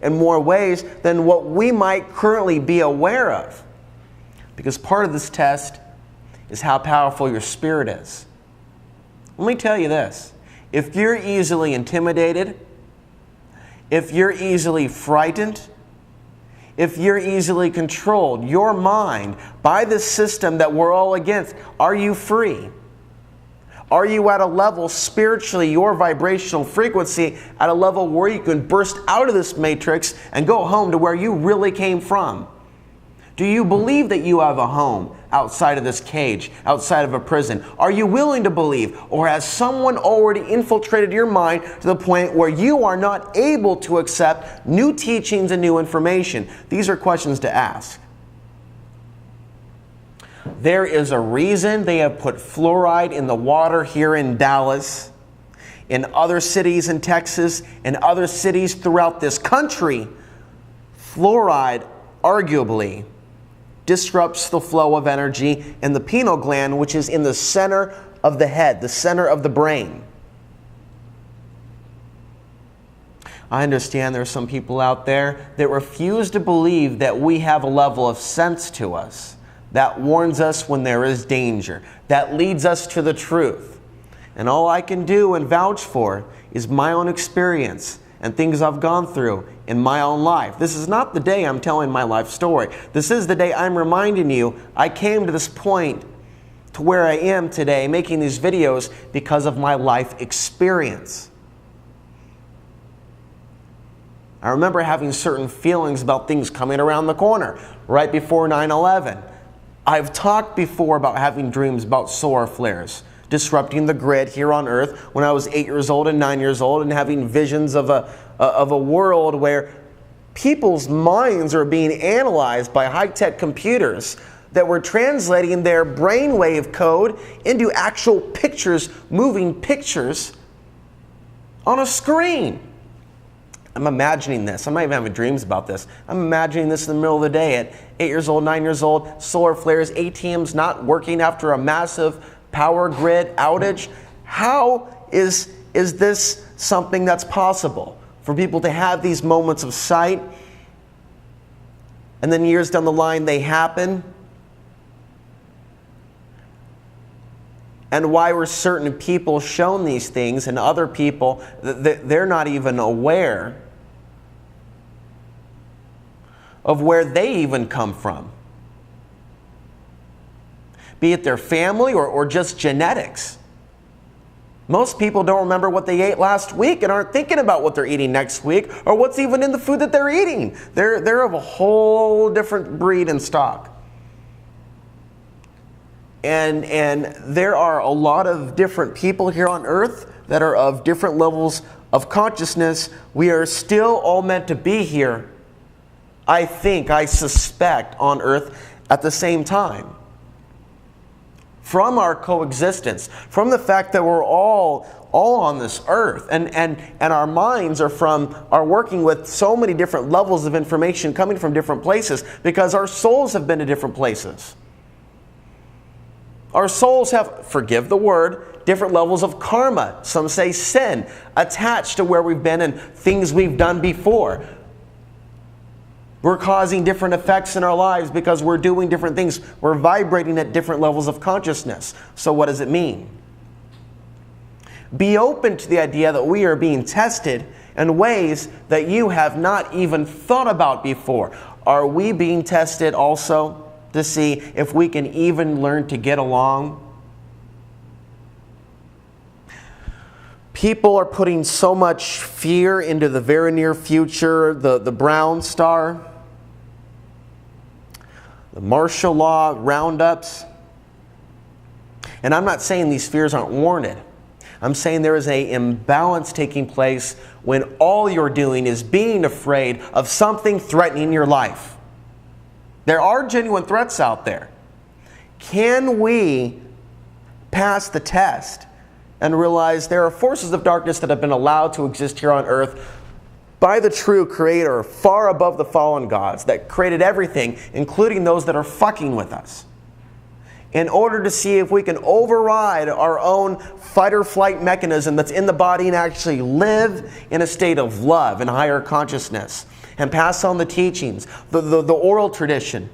in more ways than what we might currently be aware of. Because part of this test is how powerful your spirit is. Let me tell you this. If you're easily intimidated, if you're easily frightened, if you're easily controlled, your mind, by this system that we're all against, are you free? Are you at a level spiritually, your vibrational frequency, at a level where you can burst out of this matrix and go home to where you really came from? Do you believe that you have a home outside of this cage, outside of a prison? Are you willing to believe? Or has someone already infiltrated your mind to the point where you are not able to accept new teachings and new information? These are questions to ask. There is a reason they have put fluoride in the water here in Dallas, in other cities in Texas, and other cities throughout this country. Fluoride arguably disrupts the flow of energy in the pineal gland, which is in the center of the head, the center of the brain. I understand there are some people out there that refuse to believe that we have a level of sense to us that warns us when there is danger, that leads us to the truth. And all I can do and vouch for is my own experience and things I've gone through in my own life. This is not the day I'm telling my life story. This is the day I'm reminding you I came to this point to where I am today making these videos because of my life experience. I remember having certain feelings about things coming around the corner right before 9/11. I've talked before about having dreams about solar flares disrupting the grid here on Earth when I was 8 years old and 9 years old, and having visions of a world where people's minds are being analyzed by high-tech computers that were translating their brainwave code into actual pictures, moving pictures on a screen. I'm imagining this. I'm not even having dreams about this. I'm imagining this in the middle of the day at 8 years old, 9 years old, solar flares, ATMs not working after a massive power grid outage. How is this something that's possible? For people to have these moments of sight, and then years down the line they happen? And why were certain people shown these things and other people, they're not even aware of where they even come from? Be it their family or just genetics. Most people don't remember what they ate last week and aren't thinking about what they're eating next week or what's even in the food that they're eating. They're of a whole different breed and stock. And there are a lot of different people here on Earth that are of different levels of consciousness. We are still all meant to be here, I suspect, on Earth at the same time. From our coexistence, from the fact that we're all on this earth, and our minds are working with so many different levels of information coming from different places because our souls have been to different places. Our souls have, forgive the word, different levels of karma, some say sin, attached to where we've been and things we've done before. We're causing different effects in our lives because we're doing different things. We're vibrating at different levels of consciousness. So what does it mean? Be open to the idea that we are being tested in ways that you have not even thought about before. Are we being tested also to see if we can even learn to get along? People are putting so much fear into the very near future, the brown star, the martial law roundups. And I'm not saying these fears aren't warranted. I'm saying there is an imbalance taking place when all you're doing is being afraid of something threatening your life. There are genuine threats out there. Can we pass the test and realize there are forces of darkness that have been allowed to exist here on Earth by the true Creator, far above the fallen gods that created everything, including those that are fucking with us? in order to see if we can override our own fight or flight mechanism that's in the body and actually live in a state of love and higher consciousness and pass on the teachings, the oral tradition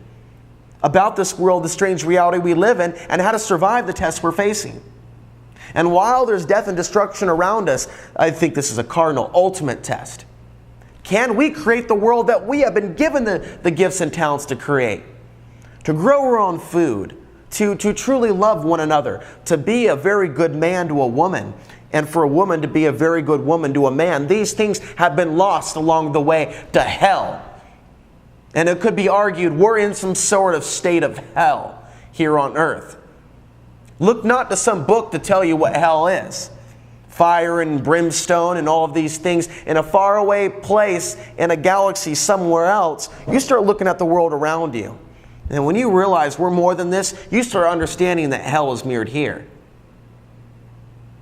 about this world, the strange reality we live in, and how to survive the tests we're facing. And while there's death and destruction around us, I think this is a cardinal, ultimate test. Can we create the world that we have been given the gifts and talents to create? To grow our own food, to truly love one another, to be a very good man to a woman, and for a woman to be a very good woman to a man. These things have been lost along the way to hell. And it could be argued we're in some sort of state of hell here on earth. Look not to some book to tell you what hell is. Fire and brimstone and all of these things in a faraway place in a galaxy somewhere else. You start looking at the world around you. And when you realize we're more than this, you start understanding that hell is mirrored here.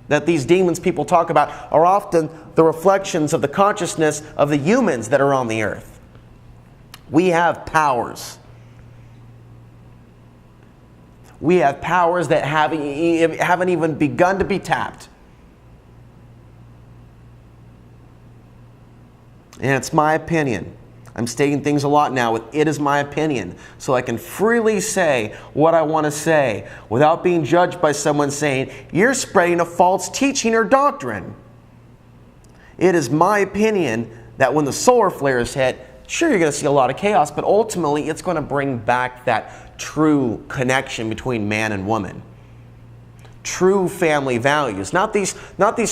That these demons people talk about are often the reflections of the consciousness of the humans that are on the earth. We have powers. We have powers that haven't even begun to be tapped. And it's my opinion. I'm stating things a lot now with "it is my opinion," so I can freely say what I want to say without being judged by someone saying, "You're spreading a false teaching or doctrine." It is my opinion that when the solar flares hit, sure, you're going to see a lot of chaos, but ultimately it's going to bring back that true connection between man and woman. True family values, not these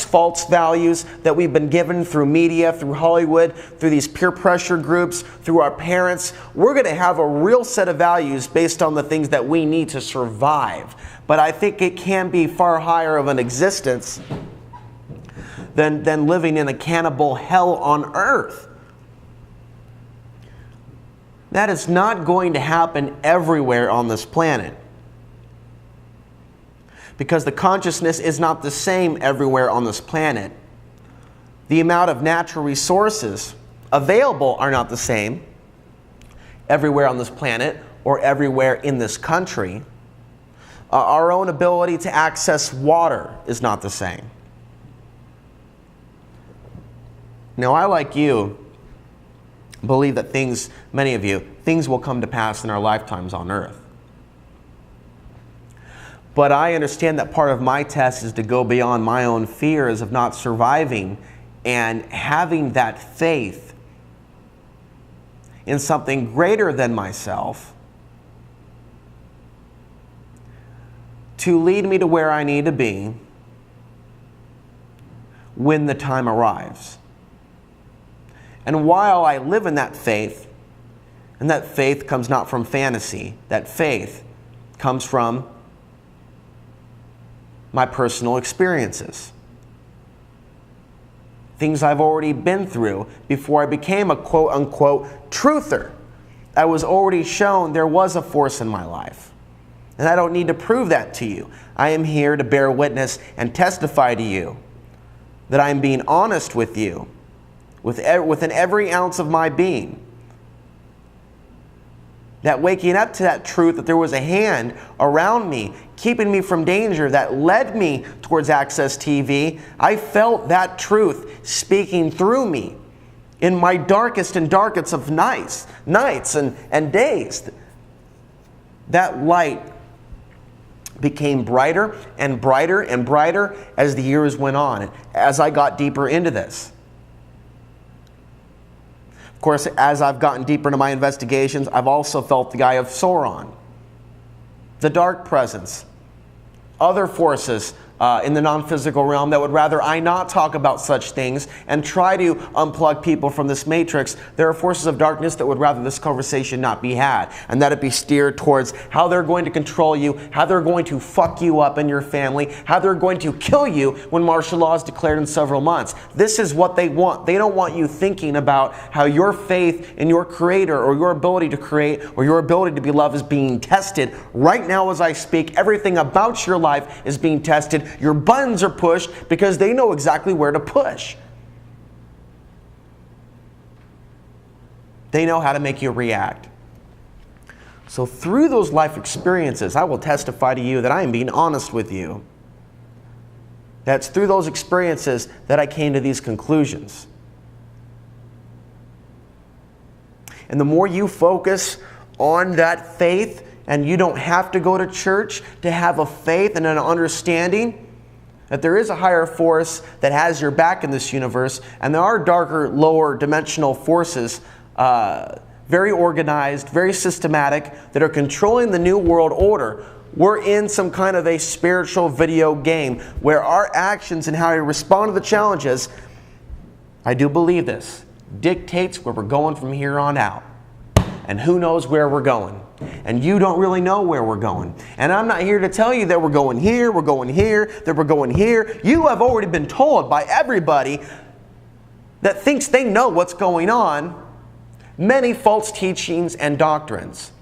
false values that we've been given through media, through Hollywood, through these peer pressure groups, through our parents. We're going to have a real set of values based on the things that we need to survive. But I think it can be far higher of an existence than living in a cannibal hell on earth. That is not going to happen everywhere on this planet. Because the consciousness is not the same everywhere on this planet. The amount of natural resources available are not the same everywhere on this planet or everywhere in this country. Our own ability to access water is not the same. Now, I, like you, believe that many of you, things will come to pass in our lifetimes on earth. But I understand that part of my test is to go beyond my own fears of not surviving and having that faith in something greater than myself to lead me to where I need to be when the time arrives. And while I live in that faith, and that faith comes not from fantasy, that faith comes from my personal experiences. Things I've already been through before I became a quote-unquote truther. I was already shown there was a force in my life. And I don't need to prove that to you. I am here to bear witness and testify to you that I am being honest with you within every ounce of my being. That waking up to that truth that there was a hand around me, keeping me from danger, that led me towards Access TV. I felt that truth speaking through me in my darkest and darkest of nights and days. That light became brighter and brighter and brighter as the years went on, as I got deeper into this. Of course, as I've gotten deeper into my investigations, I've also felt the eye of Sauron, the dark presence, other forces in the non-physical realm that would rather I not talk about such things and try to unplug people from this matrix. There are forces of darkness that would rather this conversation not be had, and that it be steered towards how they're going to control you, how they're going to fuck you up and your family, how they're going to kill you when martial law is declared in several months. This is what they want. They don't want you thinking about how your faith in your creator or your ability to create or your ability to be loved is being tested. Right now as I speak, everything about your life is being tested. Your buttons are pushed because they know exactly where to push. They know how to make you react. So through those life experiences, I will testify to you that I am being honest with you. That's through those experiences that I came to these conclusions. And the more you focus on that faith, and you don't have to go to church to have a faith and an understanding that there is a higher force that has your back in this universe, and there are darker, lower dimensional forces, very organized, very systematic, that are controlling the new world order. We're in some kind of a spiritual video game where our actions and how we respond to the challenges, I do believe this, dictates where we're going from here on out. And who knows where we're going. And you don't really know where we're going. And I'm not here to tell you that we're going here, we're going here, that we're going here. You have already been told by everybody that thinks they know what's going on many false teachings and doctrines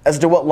as to what life